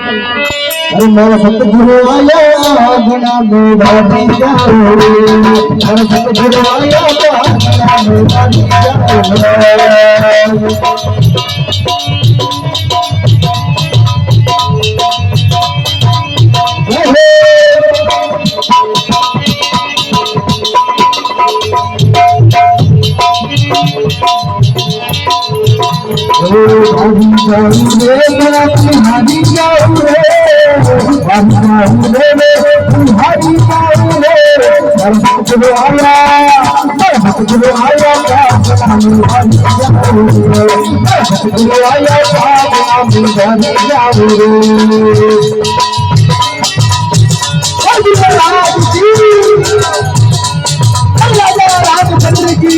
मारा सतगुरु आया गणा में भागी जाओ मारा सतगुरु आया गणा में भागी तुम्हारी जाओ रे तुम्हारी जाओ रे सतगुरु आया सतगुरु आया सतगुरु आया जाओ रे रामचंद्र की